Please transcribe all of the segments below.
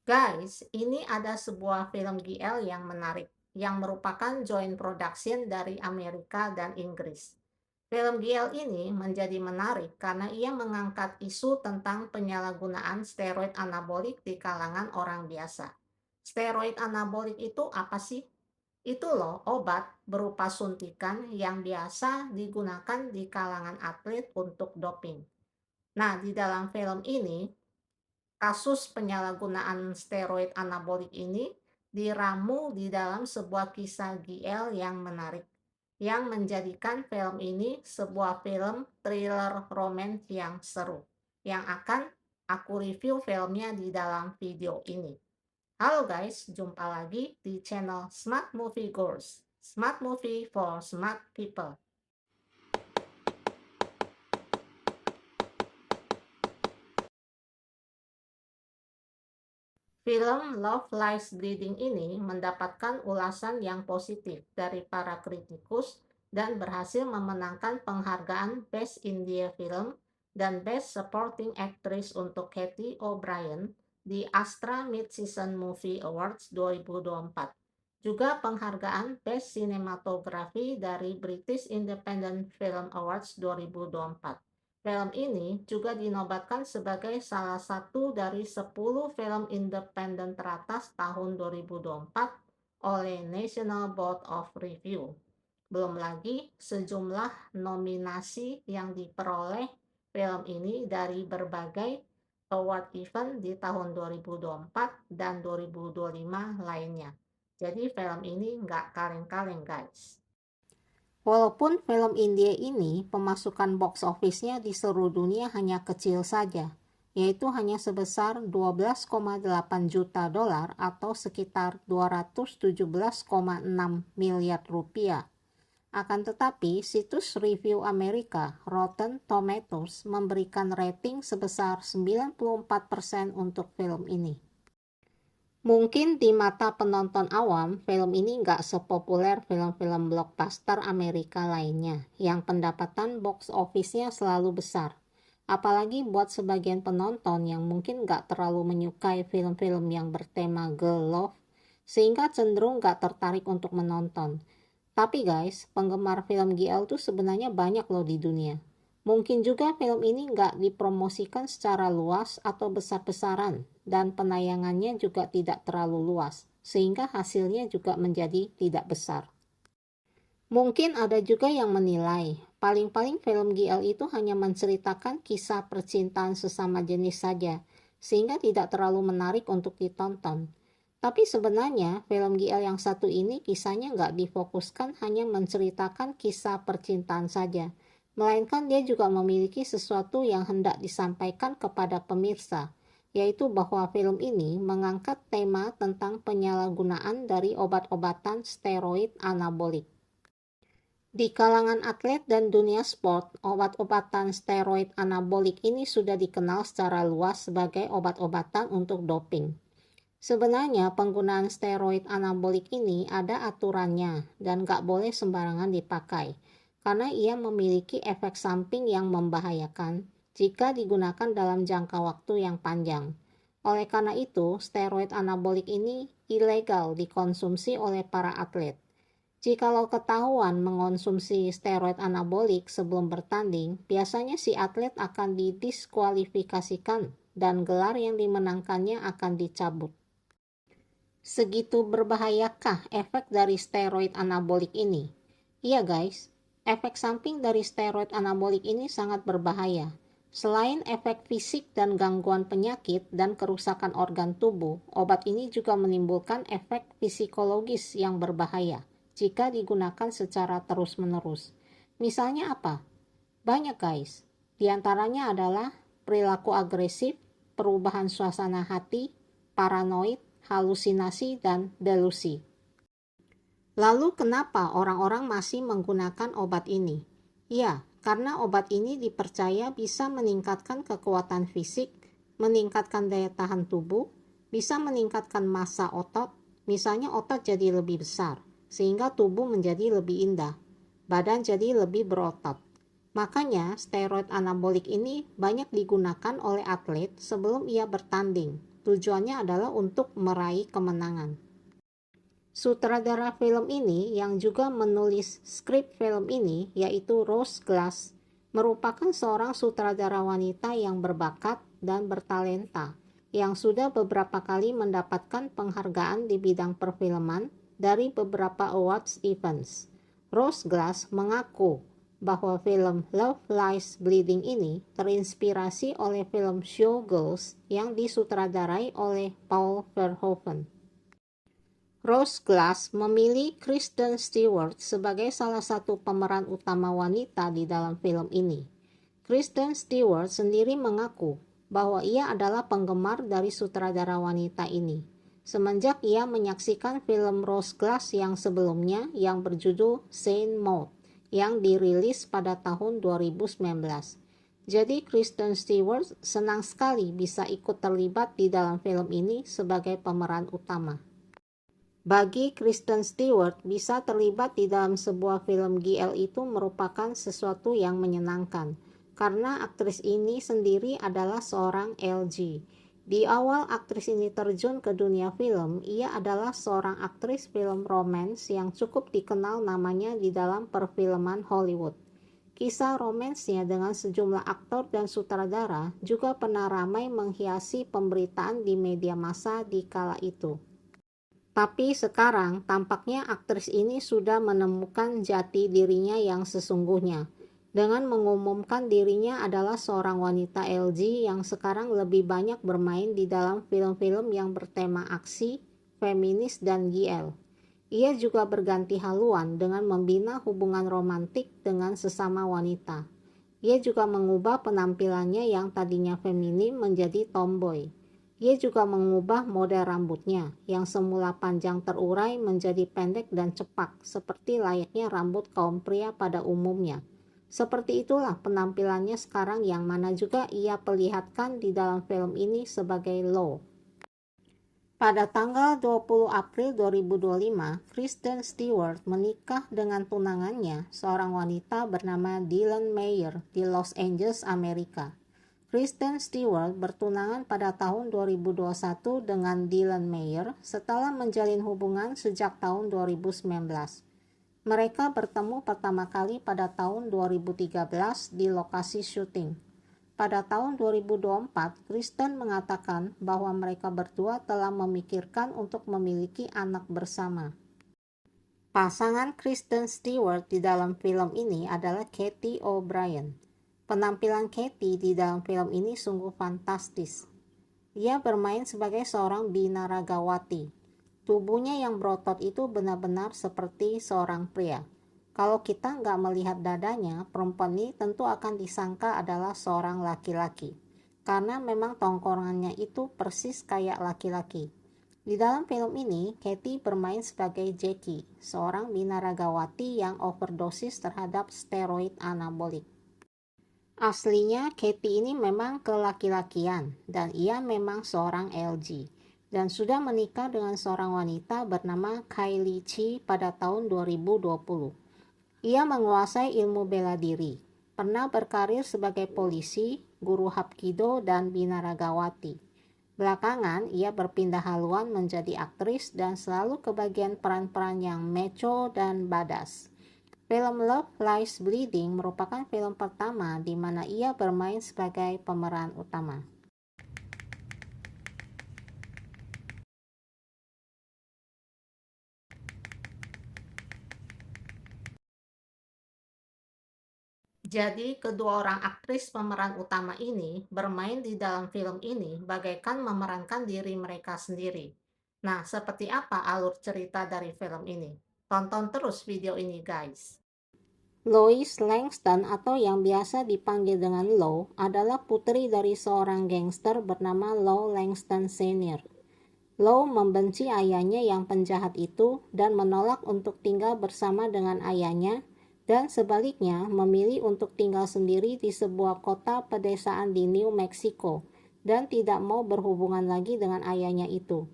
Guys, ini ada sebuah film GL yang menarik, yang merupakan joint production dari Amerika dan Inggris. Film GL ini menjadi menarik karena ia mengangkat isu tentang penyalahgunaan steroid anabolik di kalangan orang biasa. Steroid anabolik itu apa sih? Itu loh obat berupa suntikan yang biasa digunakan di kalangan atlet untuk doping. Nah, di dalam film ini, kasus penyalahgunaan steroid anabolik ini diramu di dalam sebuah kisah GL yang menarik, yang menjadikan film ini sebuah film thriller romance yang seru, yang akan aku review filmnya di dalam video ini. Halo guys, jumpa lagi di channel Smart Movie Goers, Smart Movie for Smart People. Film Love Lies Bleeding ini mendapatkan ulasan yang positif dari para kritikus dan berhasil memenangkan penghargaan Best India Film dan Best Supporting Actress untuk Kathy O'Brien di Astra Mid-Season Movie Awards 2024. Juga penghargaan Best Cinematography dari British Independent Film Awards 2024. Film ini juga dinobatkan sebagai salah satu dari 10 film independen teratas tahun 2024 oleh National Board of Review. Belum lagi sejumlah nominasi yang diperoleh film ini dari berbagai award event di tahun 2024 dan 2025 lainnya. Jadi film ini nggak kaleng-kaleng guys. Walaupun film India ini pemasukan box office-nya di seluruh dunia hanya kecil saja, yaitu hanya sebesar 12,8 juta dolar atau sekitar 217,6 miliar rupiah. Akan tetapi, situs review Amerika, Rotten Tomatoes, memberikan rating sebesar 94% untuk film ini. Mungkin di mata penonton awam, film ini nggak sepopuler film-film blockbuster Amerika lainnya, yang pendapatan box office-nya selalu besar. Apalagi buat sebagian penonton yang mungkin nggak terlalu menyukai film-film yang bertema girl love, sehingga cenderung nggak tertarik untuk menonton. Tapi guys, penggemar film GL tuh sebenarnya banyak loh di dunia. Mungkin juga film ini nggak dipromosikan secara luas atau besar-besaran, dan penayangannya juga tidak terlalu luas, sehingga hasilnya juga menjadi tidak besar. Mungkin ada juga yang menilai, paling-paling film GL itu hanya menceritakan kisah percintaan sesama jenis saja, sehingga tidak terlalu menarik untuk ditonton. Tapi sebenarnya film GL yang satu ini kisahnya nggak difokuskan hanya menceritakan kisah percintaan saja, melainkan dia juga memiliki sesuatu yang hendak disampaikan kepada pemirsa, yaitu bahwa film ini mengangkat tema tentang penyalahgunaan dari obat-obatan steroid anabolik. Di kalangan atlet dan dunia sport, obat-obatan steroid anabolik ini sudah dikenal secara luas sebagai obat-obatan untuk doping. Sebenarnya penggunaan steroid anabolik ini ada aturannya dan nggak boleh sembarangan dipakai, karena ia memiliki efek samping yang membahayakan jika digunakan dalam jangka waktu yang panjang. Oleh karena itu, steroid anabolik ini ilegal dikonsumsi oleh para atlet. Jikalau ketahuan mengonsumsi steroid anabolik sebelum bertanding, biasanya si atlet akan didiskualifikasikan dan gelar yang dimenangkannya akan dicabut. Segitu berbahayakah efek dari steroid anabolik ini? Iya guys, efek samping dari steroid anabolik ini sangat berbahaya. Selain efek fisik dan gangguan penyakit dan kerusakan organ tubuh, obat ini juga menimbulkan efek psikologis yang berbahaya jika digunakan secara terus-menerus. Misalnya apa? Banyak guys. Di antaranya adalah perilaku agresif, perubahan suasana hati, paranoid, halusinasi, dan delusi. Lalu kenapa orang-orang masih menggunakan obat ini? Ya, karena obat ini dipercaya bisa meningkatkan kekuatan fisik, meningkatkan daya tahan tubuh, bisa meningkatkan massa otot, misalnya otot jadi lebih besar, sehingga tubuh menjadi lebih indah, badan jadi lebih berotot. Makanya steroid anabolik ini banyak digunakan oleh atlet sebelum ia bertanding, Tujuannya adalah untuk meraih kemenangan. Sutradara film ini yang juga menulis skrip film ini, yaitu Rose Glass, merupakan seorang sutradara wanita yang berbakat dan bertalenta, yang sudah beberapa kali mendapatkan penghargaan di bidang perfilman dari beberapa awards events. Rose Glass mengaku bahwa film Love Lies Bleeding ini terinspirasi oleh film Showgirls yang disutradarai oleh Paul Verhoeven. Rose Glass memilih Kristen Stewart sebagai salah satu pemeran utama wanita di dalam film ini. Kristen Stewart sendiri mengaku bahwa ia adalah penggemar dari sutradara wanita ini, semenjak ia menyaksikan film Rose Glass yang sebelumnya yang berjudul Saint Maud yang dirilis pada tahun 2019. Jadi Kristen Stewart senang sekali bisa ikut terlibat di dalam film ini sebagai pemeran utama. Bagi Kristen Stewart, bisa terlibat di dalam sebuah film GL itu merupakan sesuatu yang menyenangkan, karena aktris ini sendiri adalah seorang LG. Di awal aktris ini terjun ke dunia film, ia adalah seorang aktris film romance yang cukup dikenal namanya di dalam perfilman Hollywood. Kisah romansnya dengan sejumlah aktor dan sutradara juga pernah ramai menghiasi pemberitaan di media massa di kala itu. Tapi sekarang tampaknya aktris ini sudah menemukan jati dirinya yang sesungguhnya, dengan mengumumkan dirinya adalah seorang wanita LG yang sekarang lebih banyak bermain di dalam film-film yang bertema aksi, feminis, dan GL. Ia juga berganti haluan dengan membina hubungan romantik dengan sesama wanita. Ia juga mengubah penampilannya yang tadinya feminin menjadi tomboy. Ia juga mengubah model rambutnya yang semula panjang terurai menjadi pendek dan cepak, seperti layaknya rambut kaum pria pada umumnya. Seperti itulah penampilannya sekarang yang mana juga ia perlihatkan di dalam film ini sebagai Lo. Pada tanggal 20 April 2025, Kristen Stewart menikah dengan tunangannya, seorang wanita bernama Dylan Meyer di Los Angeles, Amerika. Kristen Stewart bertunangan pada tahun 2021 dengan Dylan Meyer setelah menjalin hubungan sejak tahun 2019. Mereka bertemu pertama kali pada tahun 2013 di lokasi syuting. Pada tahun 2024, Kristen mengatakan bahwa mereka berdua telah memikirkan untuk memiliki anak bersama. Pasangan Kristen Stewart di dalam film ini adalah Katie O'Brien. Penampilan Katie di dalam film ini sungguh fantastis. Ia bermain sebagai seorang binaragawati. Tubuhnya yang berotot itu benar-benar seperti seorang pria. Kalau kita nggak melihat dadanya, perempuan ini tentu akan disangka adalah seorang laki-laki. Karena memang tongkrongannya itu persis kayak laki-laki. Di dalam film ini, Katie bermain sebagai Jackie, seorang binaragawati yang overdosis terhadap steroid anabolik. Aslinya Katie ini memang kelaki-lakian dan ia memang seorang LG. Dan sudah menikah dengan seorang wanita bernama Kylie Chi pada tahun 2020. Ia menguasai ilmu bela diri, pernah berkarir sebagai polisi, guru hapkido, dan binaragawati. Belakangan, ia berpindah haluan menjadi aktris dan selalu kebagian peran-peran yang macho dan badass. Film Love Lies Bleeding merupakan film pertama di mana ia bermain sebagai pemeran utama. Jadi, kedua orang aktris pemeran utama ini bermain di dalam film ini bagaikan memerankan diri mereka sendiri. Nah, seperti apa alur cerita dari film ini? Tonton terus video ini, guys. Lois Langston atau yang biasa dipanggil dengan Lo adalah putri dari seorang gangster bernama Lo Langston Sr. Lo membenci ayahnya yang penjahat itu dan menolak untuk tinggal bersama dengan ayahnya, dan sebaliknya memilih untuk tinggal sendiri di sebuah kota pedesaan di New Mexico dan tidak mau berhubungan lagi dengan ayahnya itu.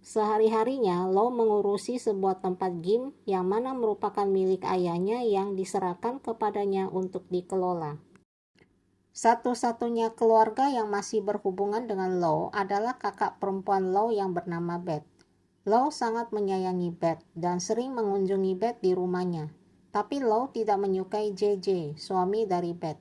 Sehari-harinya Lo mengurusi sebuah tempat gym yang mana merupakan milik ayahnya yang diserahkan kepadanya untuk dikelola. Satu-satunya keluarga yang masih berhubungan dengan Law adalah kakak perempuan Law yang bernama Beth. Law sangat menyayangi Beth dan sering mengunjungi Beth di rumahnya. Tapi Law tidak menyukai JJ, suami dari Beth,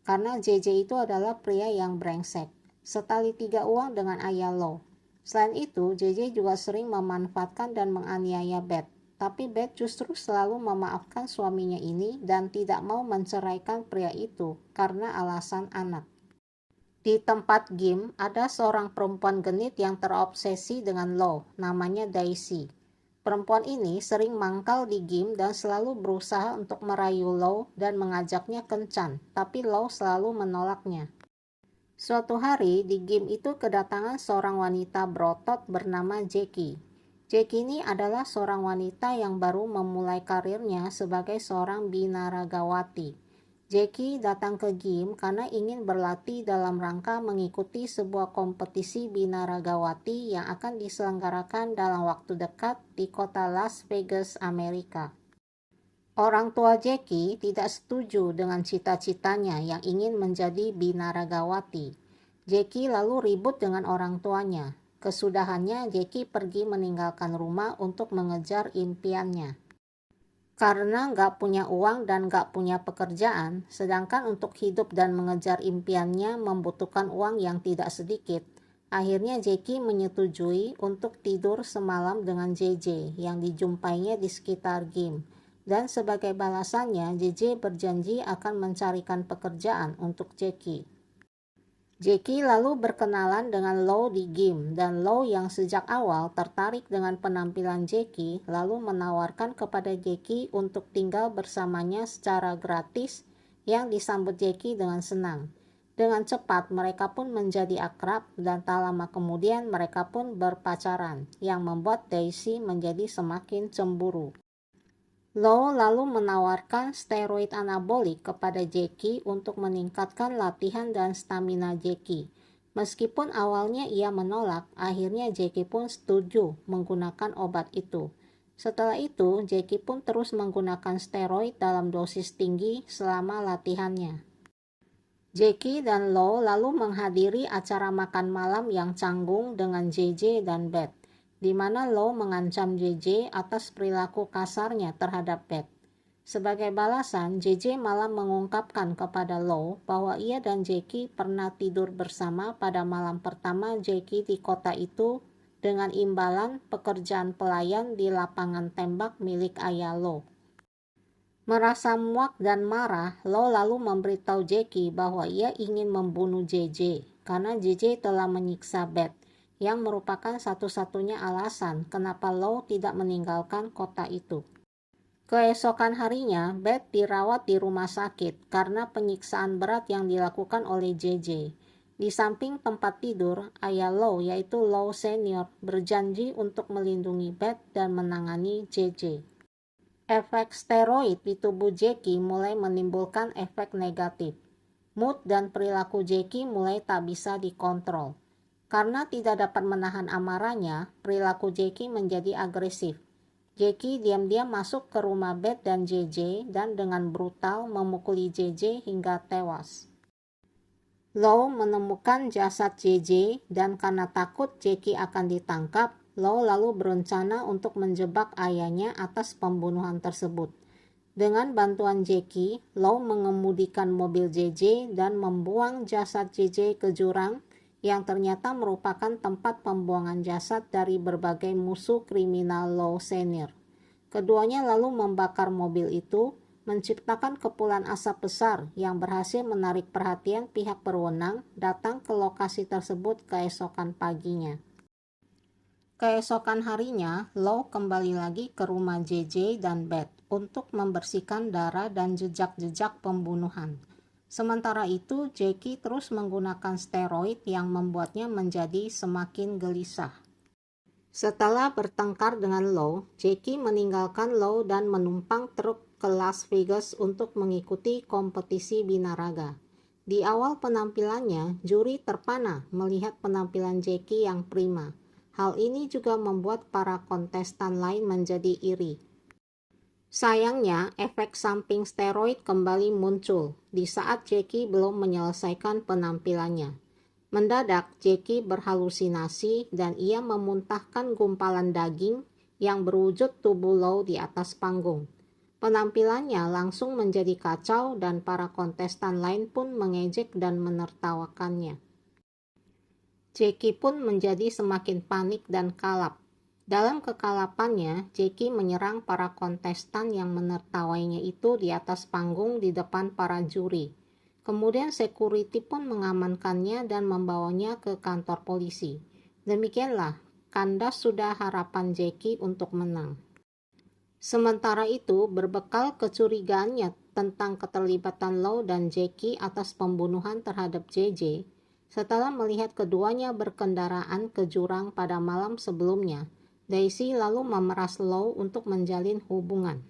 karena JJ itu adalah pria yang brengsek, setali tiga uang dengan ayah Law. Selain itu, JJ juga sering memanfaatkan dan menganiaya Beth. Tapi Beth justru selalu memaafkan suaminya ini dan tidak mau menceraikan pria itu karena alasan anak. Di tempat game, ada seorang perempuan genit yang terobsesi dengan Law, namanya Daisy. Perempuan ini sering mangkal di game dan selalu berusaha untuk merayu Law dan mengajaknya kencan, tapi Law selalu menolaknya. Suatu hari di game itu kedatangan seorang wanita berotot bernama Jackie. Jackie ini adalah seorang wanita yang baru memulai karirnya sebagai seorang binaragawati. Jackie datang ke game karena ingin berlatih dalam rangka mengikuti sebuah kompetisi binaragawati yang akan diselenggarakan dalam waktu dekat di kota Las Vegas, Amerika. Orang tua Jackie tidak setuju dengan cita-citanya yang ingin menjadi binaragawati. Jackie lalu ribut dengan orang tuanya. Kesudahannya, Jackie pergi meninggalkan rumah untuk mengejar impiannya. Karena nggak punya uang dan nggak punya pekerjaan, sedangkan untuk hidup dan mengejar impiannya membutuhkan uang yang tidak sedikit, akhirnya Jackie menyetujui untuk tidur semalam dengan JJ yang dijumpainya di sekitar game. Dan sebagai balasannya, JJ berjanji akan mencarikan pekerjaan untuk Jackie. Jackie lalu berkenalan dengan Law di game, dan Law yang sejak awal tertarik dengan penampilan Jackie lalu menawarkan kepada Jackie untuk tinggal bersamanya secara gratis yang disambut Jackie dengan senang. Dengan cepat mereka pun menjadi akrab dan tak lama kemudian mereka pun berpacaran, yang membuat Daisy menjadi semakin cemburu. Law lalu menawarkan steroid anabolik kepada Jackie untuk meningkatkan latihan dan stamina Jackie. Meskipun awalnya ia menolak, akhirnya Jackie pun setuju menggunakan obat itu. Setelah itu, Jackie pun terus menggunakan steroid dalam dosis tinggi selama latihannya. Jackie dan Law lalu menghadiri acara makan malam yang canggung dengan JJ dan Beth, di mana Law mengancam JJ atas perilaku kasarnya terhadap Beth. Sebagai balasan, JJ malah mengungkapkan kepada Law bahwa ia dan Jackie pernah tidur bersama pada malam pertama Jackie di kota itu dengan imbalan pekerjaan pelayan di lapangan tembak milik ayah Law. Merasa muak dan marah, Law lalu memberitahu Jackie bahwa ia ingin membunuh JJ karena JJ telah menyiksa Beth, yang merupakan satu-satunya alasan kenapa Law tidak meninggalkan kota itu. Keesokan harinya, Beth dirawat di rumah sakit karena penyiksaan berat yang dilakukan oleh JJ. Di samping tempat tidur, ayah Law yaitu Law Senior berjanji untuk melindungi Beth dan menangani JJ. Efek steroid di tubuh Jackie mulai menimbulkan efek negatif. Mood dan perilaku Jackie mulai tak bisa dikontrol. Karena tidak dapat menahan amarahnya, perilaku Jackie menjadi agresif. Jackie diam-diam masuk ke rumah Beth dan JJ dan dengan brutal memukuli JJ hingga tewas. Law menemukan jasad JJ dan karena takut Jackie akan ditangkap, Law lalu berencana untuk menjebak ayahnya atas pembunuhan tersebut. Dengan bantuan Jackie, Law mengemudikan mobil JJ dan membuang jasad JJ ke jurang yang ternyata merupakan tempat pembuangan jasad dari berbagai musuh kriminal Law Senior. Keduanya lalu membakar mobil itu, menciptakan kepulan asap besar yang berhasil menarik perhatian pihak berwenang datang ke lokasi tersebut keesokan paginya. Keesokan harinya, Law kembali lagi ke rumah JJ dan Beth untuk membersihkan darah dan jejak-jejak pembunuhan. Sementara itu, Jackie terus menggunakan steroid yang membuatnya menjadi semakin gelisah. Setelah bertengkar dengan Law, Jackie meninggalkan Law dan menumpang truk ke Las Vegas untuk mengikuti kompetisi binaraga. Di awal penampilannya, juri terpana melihat penampilan Jackie yang prima. Hal ini juga membuat para kontestan lain menjadi iri. Sayangnya, efek samping steroid kembali muncul di saat Jackie belum menyelesaikan penampilannya. Mendadak, Jackie berhalusinasi dan ia memuntahkan gumpalan daging yang berwujud tubuh Law di atas panggung. Penampilannya langsung menjadi kacau dan para kontestan lain pun mengejek dan menertawakannya. Jackie pun menjadi semakin panik dan kalap. Dalam kekalapannya, Jackie menyerang para kontestan yang menertawainya itu di atas panggung di depan para juri. Kemudian security pun mengamankannya dan membawanya ke kantor polisi. Demikianlah, kandas sudah harapan Jackie untuk menang. Sementara itu, berbekal kecurigaannya tentang keterlibatan Law dan Jackie atas pembunuhan terhadap JJ, setelah melihat keduanya berkendaraan ke jurang pada malam sebelumnya, Daisy lalu memeras Law untuk menjalin hubungan.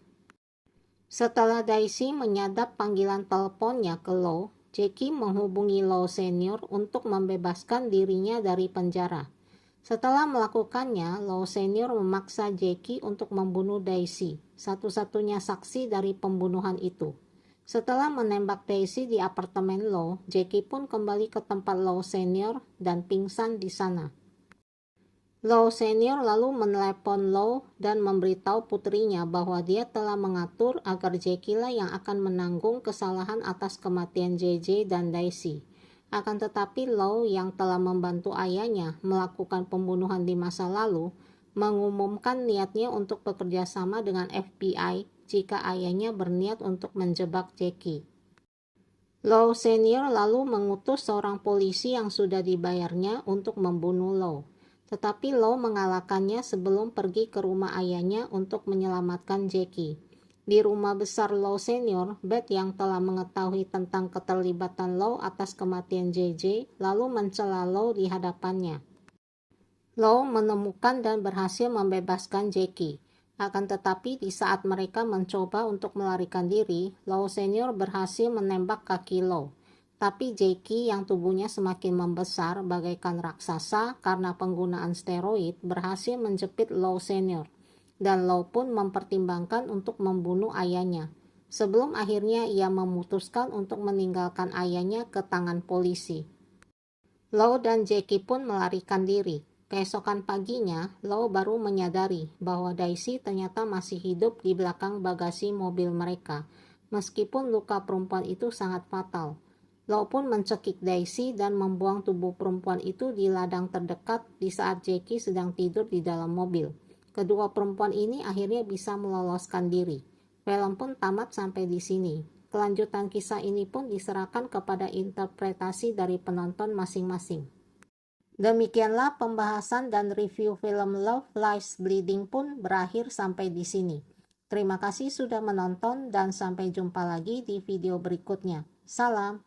Setelah Daisy menyadap panggilan teleponnya ke Law, Jackie menghubungi Law senior untuk membebaskan dirinya dari penjara. Setelah melakukannya, Law senior memaksa Jackie untuk membunuh Daisy, satu-satunya saksi dari pembunuhan itu. Setelah menembak Daisy di apartemen Law, Jackie pun kembali ke tempat Law senior dan pingsan di sana. Law senior lalu menelepon Law dan memberitahu putrinya bahwa dia telah mengatur agar Jackie lah yang akan menanggung kesalahan atas kematian JJ dan Daisy. Akan tetapi Law yang telah membantu ayahnya melakukan pembunuhan di masa lalu, mengumumkan niatnya untuk bekerja sama dengan FBI jika ayahnya berniat untuk menjebak Jackie. Law senior lalu mengutus seorang polisi yang sudah dibayarnya untuk membunuh Law. Tetapi Law mengalahkannya sebelum pergi ke rumah ayahnya untuk menyelamatkan Jackie. Di rumah besar Law senior, Beth yang telah mengetahui tentang keterlibatan Law atas kematian JJ, lalu mencela Law di hadapannya. Law menemukan dan berhasil membebaskan Jackie. Akan tetapi di saat mereka mencoba untuk melarikan diri, Law senior berhasil menembak kaki Law. Tapi Jackie yang tubuhnya semakin membesar bagaikan raksasa karena penggunaan steroid berhasil menjepit Law senior. Dan Law pun mempertimbangkan untuk membunuh ayahnya. Sebelum akhirnya ia memutuskan untuk meninggalkan ayahnya ke tangan polisi. Law dan Jackie pun melarikan diri. Keesokan paginya, Law baru menyadari bahwa Daisy ternyata masih hidup di belakang bagasi mobil mereka, meskipun luka perempuan itu sangat fatal. Law pun mencekik Daisy dan membuang tubuh perempuan itu di ladang terdekat di saat Jackie sedang tidur di dalam mobil. Kedua perempuan ini akhirnya bisa meloloskan diri. Film pun tamat sampai di sini. Kelanjutan kisah ini pun diserahkan kepada interpretasi dari penonton masing-masing. Demikianlah pembahasan dan review film Love Lies Bleeding pun berakhir sampai di sini. Terima kasih sudah menonton dan sampai jumpa lagi di video berikutnya. Salam.